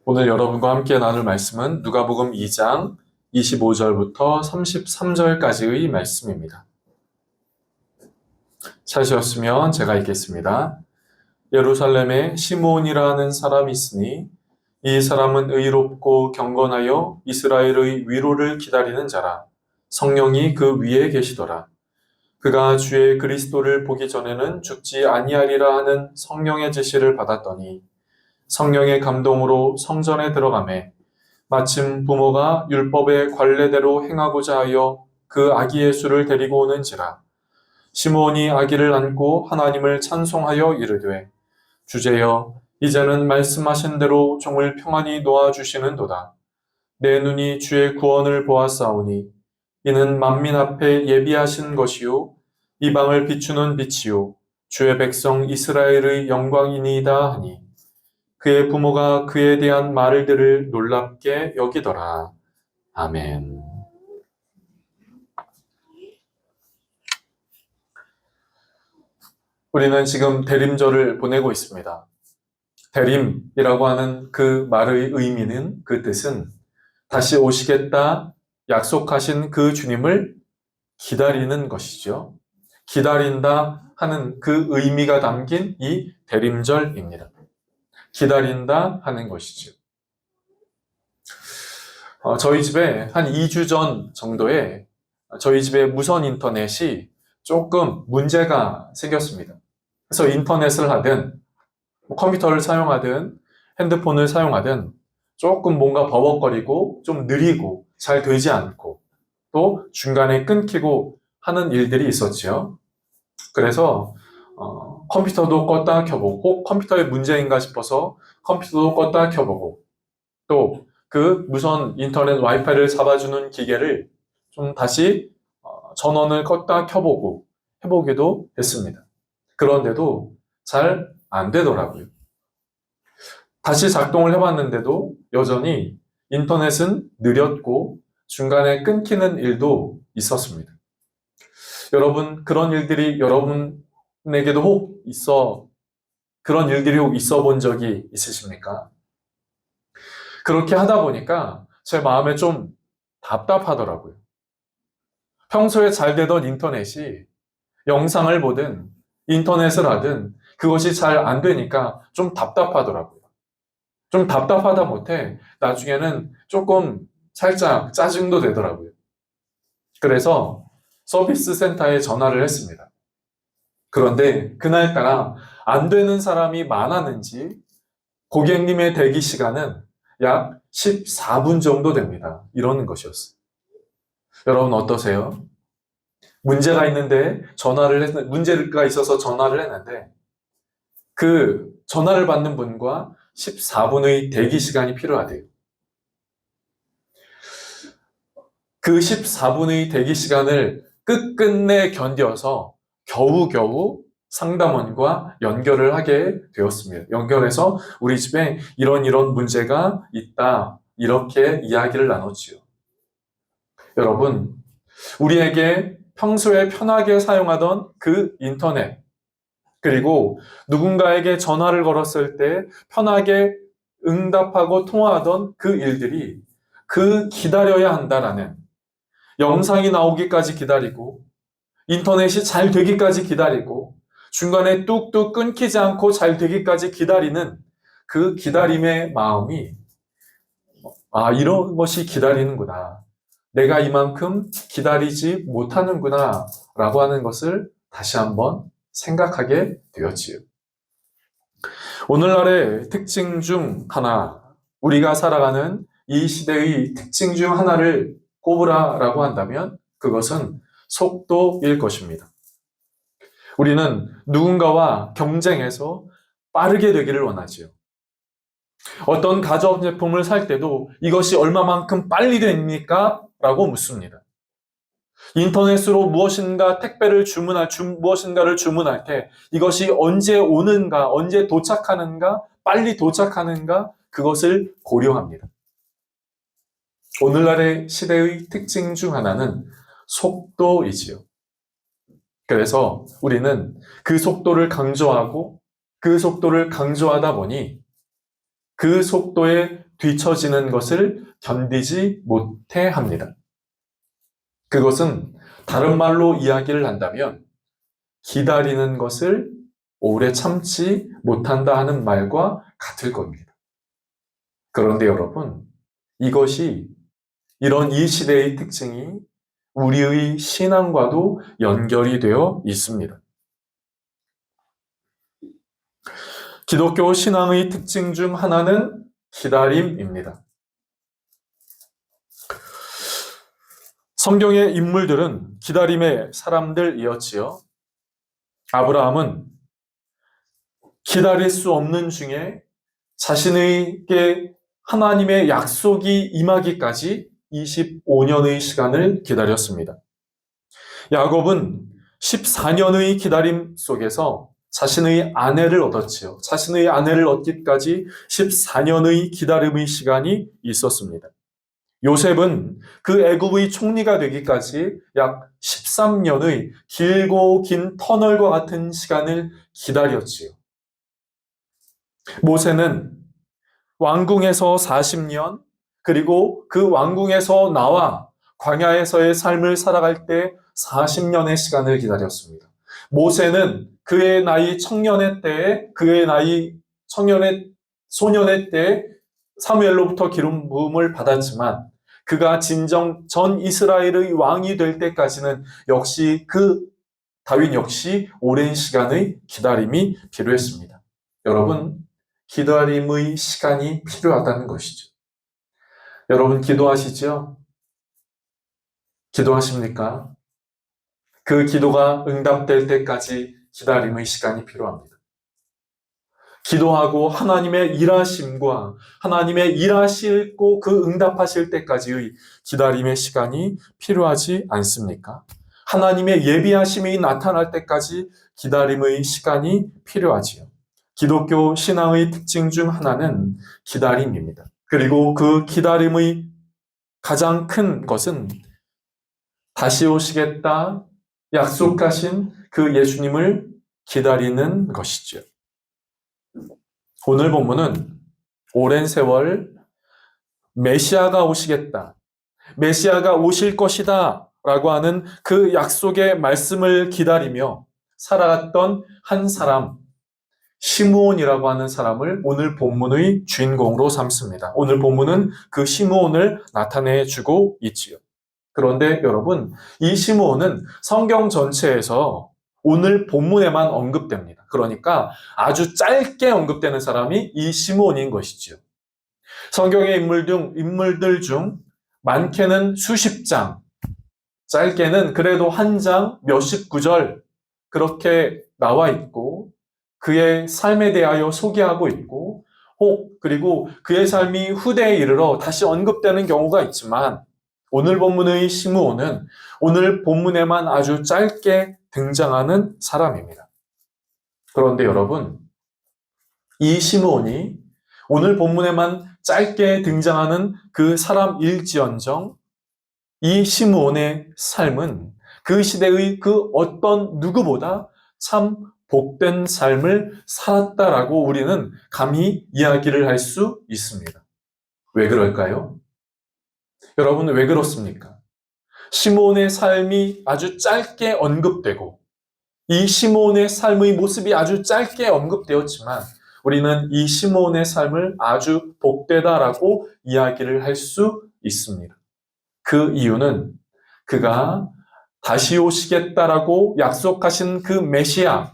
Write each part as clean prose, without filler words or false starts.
오늘 여러분과 함께 나눌 말씀은 누가복음 2장 25절부터 33절까지의 말씀입니다. 찾으셨으면 제가 읽겠습니다. 예루살렘에 시므온이라는 사람이 있으니 이 사람은 의롭고 경건하여 이스라엘의 위로를 기다리는 자라. 성령이 그 위에 계시더라. 그가 주의 그리스도를 보기 전에는 죽지 아니하리라 하는 성령의 지시를 받았더니 성령의 감동으로 성전에 들어가매 마침 부모가 율법의 관례대로 행하고자 하여 그 아기 예수를 데리고 오는지라. 시므온이 아기를 안고 하나님을 찬송하여 이르되 주제여 이제는 말씀하신 대로 종을 평안히 놓아주시는도다. 내 눈이 주의 구원을 보았사오니 이는 만민 앞에 예비하신 것이요 이방을 비추는 빛이요 주의 백성 이스라엘의 영광이니이다 하니 그의 부모가 그에 대한 말을 들을 놀랍게 여기더라. 아멘. 우리는 지금 대림절을 보내고 있습니다. 대림이라고 하는 그 말의 의미는, 그 뜻은 다시 오시겠다 약속하신 그 주님을 기다리는 것이죠. 기다린다 하는 그 의미가 담긴 이 대림절입니다. 기다린다 하는 것이죠. 저희 집에 한 2주 전 정도에 저희 집에 무선 인터넷이 조금 문제가 생겼습니다. 그래서 인터넷을 하든 컴퓨터를 사용하든 핸드폰을 사용하든 조금 뭔가 버벅거리고 좀 느리고 잘 되지 않고 또 중간에 끊기고 하는 일들이 있었지요. 그래서 컴퓨터도 껐다 켜보고 혹 컴퓨터에 문제인가 싶어서 컴퓨터도 껐다 켜보고 또 그 무선 인터넷 와이파이를 잡아주는 기계를 좀 다시 전원을 껐다 켜보고 해보기도 했습니다. 그런데도 잘 안 되더라고요. 다시 작동을 해봤는데도 여전히 인터넷은 느렸고 중간에 끊기는 일도 있었습니다. 여러분, 그런 일들이 여러분에게도 그런 일들이 혹 있어 본 적이 있으십니까? 그렇게 하다 보니까 제 마음에 좀 답답하더라고요. 평소에 잘 되던 인터넷이 영상을 보든 인터넷을 하든 그것이 잘 안 되니까 좀 답답하더라고요. 좀 답답하다 못해 나중에는 조금 살짝 짜증도 되더라고요. 그래서 서비스 센터에 전화를 했습니다. 그런데 그날따라 안 되는 사람이 많았는지 고객님의 대기 시간은 약 14분 정도 됩니다. 이러는 것이었어요. 여러분 어떠세요? 문제가 있어서 전화를 했는데 그 전화를 받는 분과 14분의 대기 시간이 필요하대요. 그 14분의 대기 시간을 끝끝내 견뎌서 겨우겨우 상담원과 연결을 하게 되었습니다. 연결해서 우리 집에 이런 문제가 있다. 이렇게 이야기를 나눴지요. 여러분, 우리에게 평소에 편하게 사용하던 그 인터넷, 그리고 누군가에게 전화를 걸었을 때 편하게 응답하고 통화하던 그 일들이 그 기다려야 한다라는 영상이 나오기까지 기다리고 인터넷이 잘 되기까지 기다리고 중간에 뚝뚝 끊기지 않고 잘 되기까지 기다리는 그 기다림의 마음이 이런 것이 기다리는구나. 내가 이만큼 기다리지 못하는구나 라고 하는 것을 다시 한번 생각하게 되었지요. 오늘날의 특징 중 하나, 우리가 살아가는 이 시대의 특징 중 하나를 꼽으라라고 한다면 그것은 속도일 것입니다. 우리는 누군가와 경쟁해서 빠르게 되기를 원하지요. 어떤 가전제품을 살 때도 이것이 얼마만큼 빨리 됩니까? 라고 묻습니다. 인터넷으로 무엇인가를 주문할 때 이것이 언제 오는가, 언제 도착하는가, 빨리 도착하는가 그것을 고려합니다. 오늘날의 시대의 특징 중 하나는 속도이지요. 그래서 우리는 그 속도를 강조하고 그 속도를 강조하다 보니 그 속도에 뒤처지는 것을 견디지 못해 합니다. 그것은 다른 말로 이야기를 한다면 기다리는 것을 오래 참지 못한다 하는 말과 같을 겁니다. 그런데 여러분, 이것이 이런 이 시대의 특징이 우리의 신앙과도 연결이 되어 있습니다. 기독교 신앙의 특징 중 하나는 기다림입니다. 성경의 인물들은 기다림의 사람들이었지요. 아브라함은 기다릴 수 없는 중에 자신에게 하나님의 약속이 임하기까지 25년의 시간을 기다렸습니다. 야곱은 14년의 기다림 속에서 자신의 아내를 얻었지요. 자신의 아내를 얻기까지 14년의 기다림의 시간이 있었습니다. 요셉은 그 애굽의 총리가 되기까지 약 13년의 길고 긴 터널과 같은 시간을 기다렸지요. 모세는 왕궁에서 40년, 그리고 그 왕궁에서 나와 광야에서의 삶을 살아갈 때 40년의 시간을 기다렸습니다. 모세는 그의 나이 청년의 때에, 그의 나이 소년의 때에 사무엘로부터 기름 부음을 받았지만 그가 진정 전 이스라엘의 왕이 될 때까지는 역시 다윗 역시 오랜 시간의 기다림이 필요했습니다. 여러분, 기다림의 시간이 필요하다는 것이죠. 여러분, 기도하시죠? 기도하십니까? 그 기도가 응답될 때까지 기다림의 시간이 필요합니다. 기도하고 하나님의 일하심과 하나님의 일하시고 그 응답하실 때까지의 기다림의 시간이 필요하지 않습니까? 하나님의 예비하심이 나타날 때까지 기다림의 시간이 필요하지요. 기독교 신앙의 특징 중 하나는 기다림입니다. 그리고 그 기다림의 가장 큰 것은 다시 오시겠다 약속하신 그 예수님을 기다리는 것이죠. 오늘 본문은 오랜 세월 메시아가 오시겠다, 메시아가 오실 것이다 라고 하는 그 약속의 말씀을 기다리며 살아갔던 한 사람, 시므온이라고 하는 사람을 오늘 본문의 주인공으로 삼습니다. 오늘 본문은 그 시므온을 나타내주고 있지요. 그런데 여러분, 이 시므온은 성경 전체에서 오늘 본문에만 언급됩니다. 그러니까 아주 짧게 언급되는 사람이 이 시므온인 것이지요. 성경의 인물들 중 많게는 수십 장, 짧게는 그래도 한 장 몇십 구절 그렇게 나와 있고 그의 삶에 대하여 소개하고 있고 그리고 그의 삶이 후대에 이르러 다시 언급되는 경우가 있지만 오늘 본문의 시므온은 오늘 본문에만 아주 짧게 등장하는 사람입니다. 그런데 여러분, 이 시므온이 오늘 본문에만 짧게 등장하는 그 사람일지언정 이 시므온의 삶은 그 시대의 그 어떤 누구보다 참 복된 삶을 살았다라고 우리는 감히 이야기를 할 수 있습니다. 왜 그럴까요? 여러분, 왜 그렇습니까? 시므온의 삶이 아주 짧게 언급되고 이 시므온의 삶의 모습이 아주 짧게 언급되었지만 우리는 이 시므온의 삶을 아주 복되다라고 이야기를 할 수 있습니다. 그 이유는 그가 다시 오시겠다라고 약속하신 그 메시아,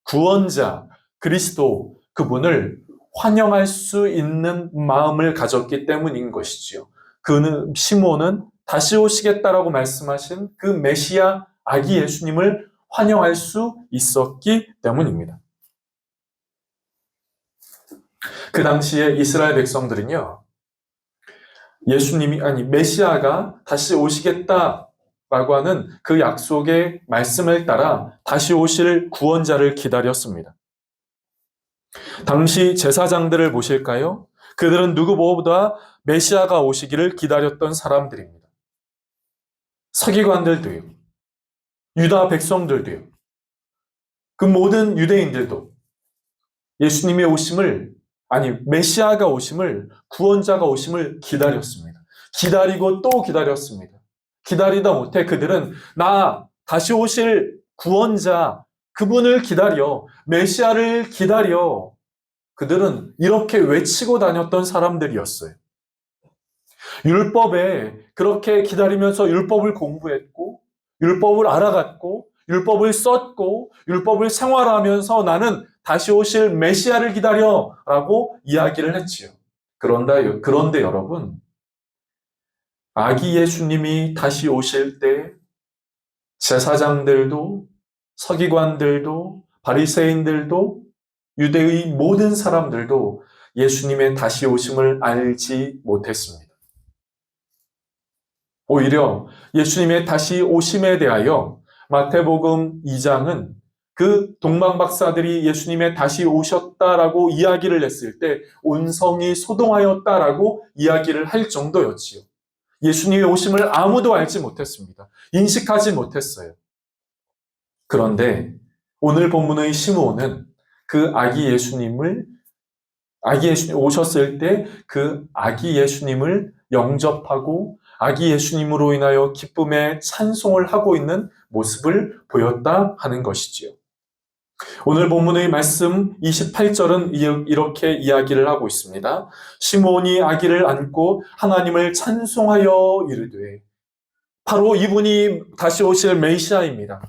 구원자, 그리스도, 그분을 환영할 수 있는 마음을 가졌기 때문인 것이지요. 시므온은 다시 오시겠다라고 말씀하신 그 메시아, 아기 예수님을 환영할 수 있었기 때문입니다. 그 당시에 이스라엘 백성들은요, 메시아가 다시 오시겠다라고 하는 그 약속의 말씀을 따라 다시 오실 구원자를 기다렸습니다. 당시 제사장들을 보실까요? 그들은 누구보다 메시아가 오시기를 기다렸던 사람들입니다. 서기관들도요, 유다 백성들도요, 그 모든 유대인들도 예수님의 오심을 메시아가 오심을, 구원자가 오심을 기다렸습니다. 기다리고 또 기다렸습니다. 기다리다 못해 그들은 나 다시 오실 구원자, 그분을 기다려, 메시아를 기다려. 그들은 이렇게 외치고 다녔던 사람들이었어요. 율법에 그렇게 기다리면서 율법을 공부했고, 율법을 알아갔고, 율법을 썼고, 율법을 생활하면서 나는 다시 오실 메시아를 기다려 라고 이야기를 했지요. 그런데 여러분, 아기 예수님이 다시 오실 때 제사장들도, 서기관들도, 바리새인들도, 유대의 모든 사람들도 예수님의 다시 오심을 알지 못했습니다. 오히려 예수님의 다시 오심에 대하여 마태복음 2장은 그 동방박사들이 예수님의 다시 오셨다라고 이야기를 했을 때 온 성이 소동하였다라고 이야기를 할 정도였지요. 예수님의 오심을 아무도 알지 못했습니다. 인식하지 못했어요. 그런데 오늘 본문의 시므온은 그 아기 예수님 오셨을 때 그 아기 예수님을 영접하고 아기 예수님으로 인하여 기쁨의 찬송을 하고 있는 모습을 보였다 하는 것이지요. 오늘 본문의 말씀 28절은 이렇게 이야기를 하고 있습니다. 시므온이 아기를 안고 하나님을 찬송하여 이르되, 바로 이분이 다시 오실 메시아입니다.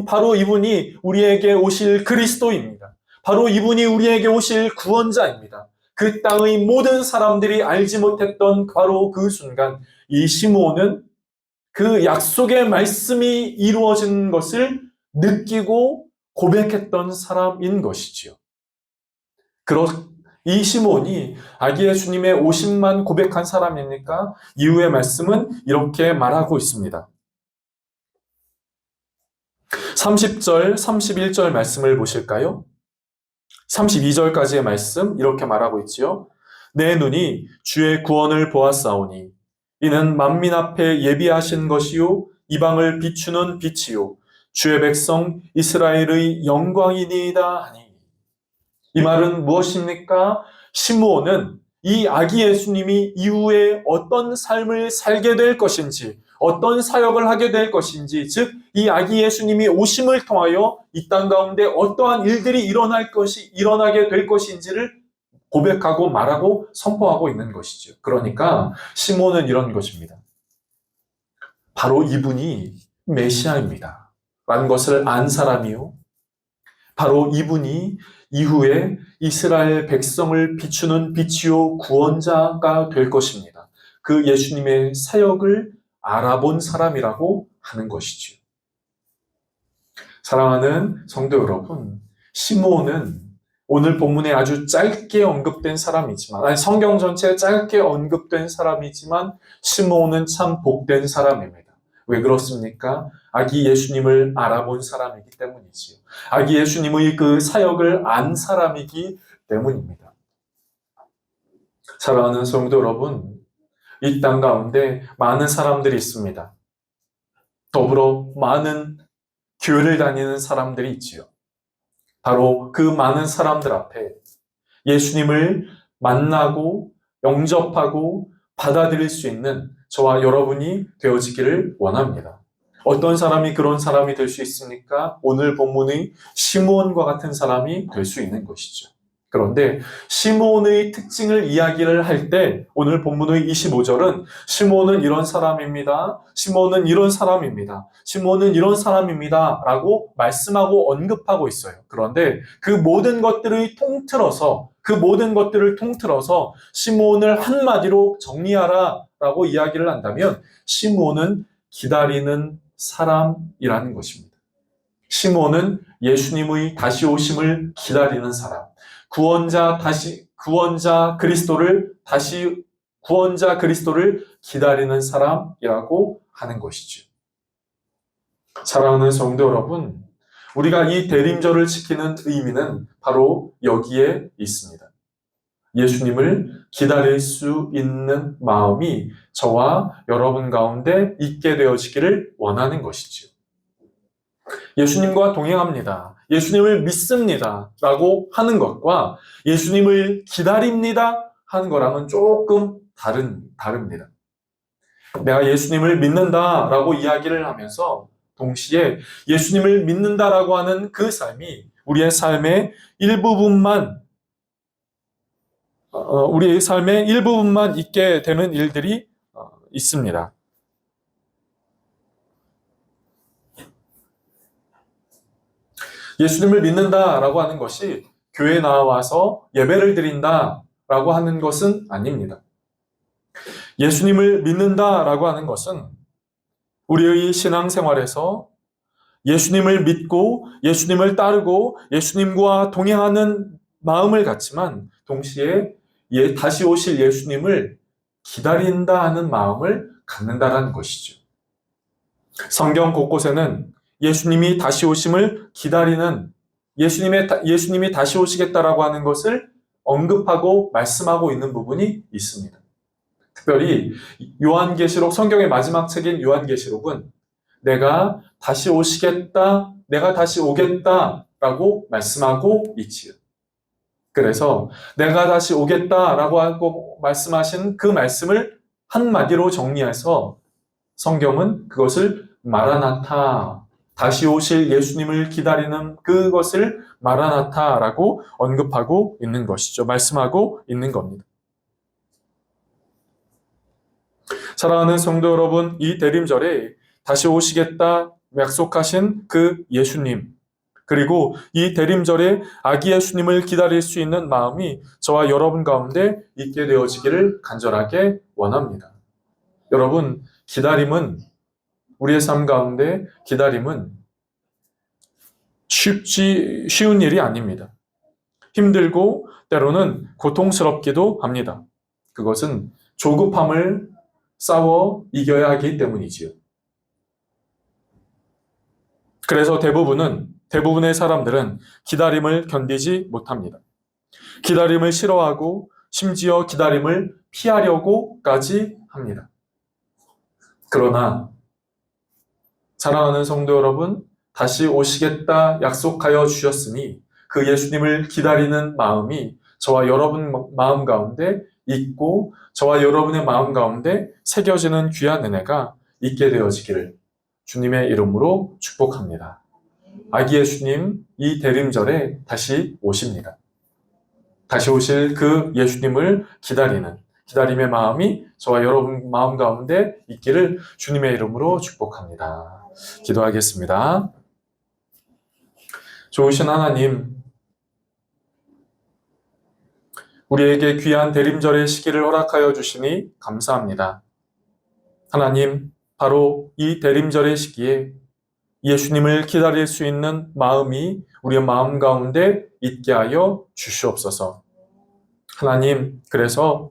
바로 이분이 우리에게 오실 그리스도입니다. 바로 이분이 우리에게 오실 구원자입니다. 그 땅의 모든 사람들이 알지 못했던 바로 그 순간, 이 시므온은 그 약속의 말씀이 이루어진 것을 느끼고 고백했던 사람인 것이지요. 이 시므온이 아기 예수님의 오심만 고백한 사람입니까? 이후의 말씀은 이렇게 말하고 있습니다. 30절, 31절 말씀을 보실까요? 32절까지의 말씀 이렇게 말하고 있지요. 내 눈이 주의 구원을 보았사오니 이는 만민 앞에 예비하신 것이요 이방을 비추는 빛이요 주의 백성 이스라엘의 영광이니이다 하니. 이 말은 무엇입니까? 시므온은 이 아기 예수님이 이후에 어떤 삶을 살게 될 것인지, 어떤 사역을 하게 될 것인지, 즉 이 아기 예수님이 오심을 통하여 이 땅 가운데 어떠한 일들이 일어나게 될 것인지를 고백하고 말하고 선포하고 있는 것이죠. 그러니까 시므온은 이런 것입니다. 바로 이분이 메시아입니다 라는 것을 안 사람이요, 바로 이분이 이후에 이스라엘 백성을 비추는 빛이요 구원자가 될 것입니다. 그 예수님의 사역을 알아본 사람이라고 하는 것이지요. 사랑하는 성도 여러분, 시므온은 오늘 본문에 아주 짧게 언급된 사람이지만, 성경 전체에 짧게 언급된 사람이지만 시므온은 참 복된 사람입니다. 왜 그렇습니까? 아기 예수님을 알아본 사람이기 때문이지요. 아기 예수님의 그 사역을 안 사람이기 때문입니다. 사랑하는 성도 여러분, 이 땅 가운데 많은 사람들이 있습니다. 더불어 많은 교회를 다니는 사람들이 있지요. 바로 그 많은 사람들 앞에 예수님을 만나고 영접하고 받아들일 수 있는 저와 여러분이 되어지기를 원합니다. 어떤 사람이 그런 사람이 될 수 있습니까? 오늘 본문의 시므온과 같은 사람이 될 수 있는 것이죠. 그런데 시므온의 특징을 이야기를 할 때 오늘 본문의 25절은 시므온은 이런 사람입니다. 시므온은 이런 사람입니다. 시므온은 이런 사람입니다. 라고 말씀하고 언급하고 있어요. 그런데 그 모든 것들을 통틀어서 시므온을 한마디로 정리하라 라고 이야기를 한다면 시므온은 기다리는 사람이라는 것입니다. 시므온은 예수님의 다시 오심을 기다리는 사람, 구원자 그리스도를 기다리는 사람이라고 하는 것이죠. 사랑하는 성도 여러분, 우리가 이 대림절을 지키는 의미는 바로 여기에 있습니다. 예수님을 기다릴 수 있는 마음이 저와 여러분 가운데 있게 되어지기를 원하는 것이지요. 예수님과 동행합니다. 예수님을 믿습니다. 라고 하는 것과 예수님을 기다립니다. 하는 거랑은 조금 다릅니다. 내가 예수님을 믿는다 라고 이야기를 하면서 동시에 예수님을 믿는다라고 하는 그 삶이 우리의 삶의 일부분만 있게 되는 일들이 있습니다. 예수님을 믿는다라고 하는 것이 교회에 나와서 예배를 드린다라고 하는 것은 아닙니다. 예수님을 믿는다라고 하는 것은 우리의 신앙생활에서 예수님을 믿고 예수님을 따르고 예수님과 동행하는 마음을 갖지만 동시에 다시 오실 예수님을 기다린다 하는 마음을 갖는다라는 것이죠. 성경 곳곳에는 예수님이 다시 오심을 기다리는 예수님이 다시 오시겠다라고 하는 것을 언급하고 말씀하고 있는 부분이 있습니다. 특별히 요한계시록, 성경의 마지막 책인 요한계시록은 내가 다시 오시겠다, 내가 다시 오겠다라고 말씀하고 있지요. 그래서 내가 다시 오겠다라고 하고 말씀하신 그 말씀을 한마디로 정리해서 성경은 그것을 마라나타, 다시 오실 예수님을 기다리는 그것을 마라나타라고 언급하고 있는 것이죠. 말씀하고 있는 겁니다. 사랑하는 성도 여러분, 이 대림절에 다시 오시겠다 약속하신 그 예수님, 그리고 이 대림절에 아기 예수님을 기다릴 수 있는 마음이 저와 여러분 가운데 있게 되어지기를 간절하게 원합니다. 여러분, 우리의 삶 가운데 기다림은 쉬운 일이 아닙니다. 힘들고 때로는 고통스럽기도 합니다. 그것은 조급함을 싸워 이겨야 하기 때문이지요. 그래서 대부분의 사람들은 기다림을 견디지 못합니다. 기다림을 싫어하고 심지어 기다림을 피하려고까지 합니다. 그러나 사랑하는 성도 여러분, 다시 오시겠다 약속하여 주셨으니 그 예수님을 기다리는 마음이 저와 여러분 마음 가운데 있고 저와 여러분의 마음 가운데 새겨지는 귀한 은혜가 있게 되어지기를 주님의 이름으로 축복합니다. 아기 예수님 이 대림절에 다시 오십니다. 다시 오실 그 예수님을 기다림의 마음이 저와 여러분 마음 가운데 있기를 주님의 이름으로 축복합니다. 기도하겠습니다. 좋으신 하나님, 우리에게 귀한 대림절의 시기를 허락하여 주시니 감사합니다. 하나님, 바로 이 대림절의 시기에 예수님을 기다릴 수 있는 마음이 우리의 마음 가운데 있게 하여 주시옵소서. 하나님, 그래서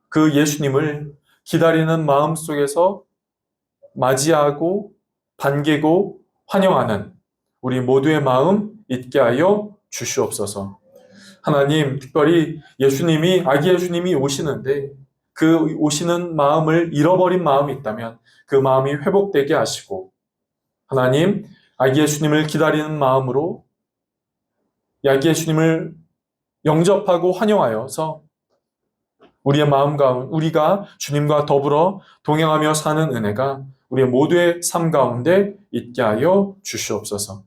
그 예수님을 기다리는 마음 속에서 맞이하고 반기고 환영하는 우리 모두의 마음 있게 하여 주시옵소서. 하나님, 특별히 아기 예수님이 오시는데 그 오시는 마음을 잃어버린 마음이 있다면 그 마음이 회복되게 하시고, 하나님, 아기 예수님을 기다리는 마음으로 아기 예수님을 영접하고 환영하여서 우리의 마음 가운데 우리가 주님과 더불어 동행하며 사는 은혜가 우리 모두의 삶 가운데 있게 하여 주시옵소서.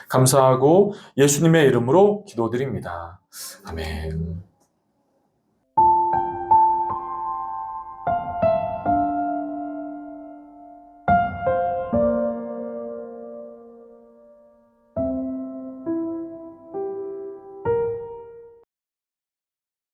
감사하고 예수님의 이름으로 기도드립니다. 아멘.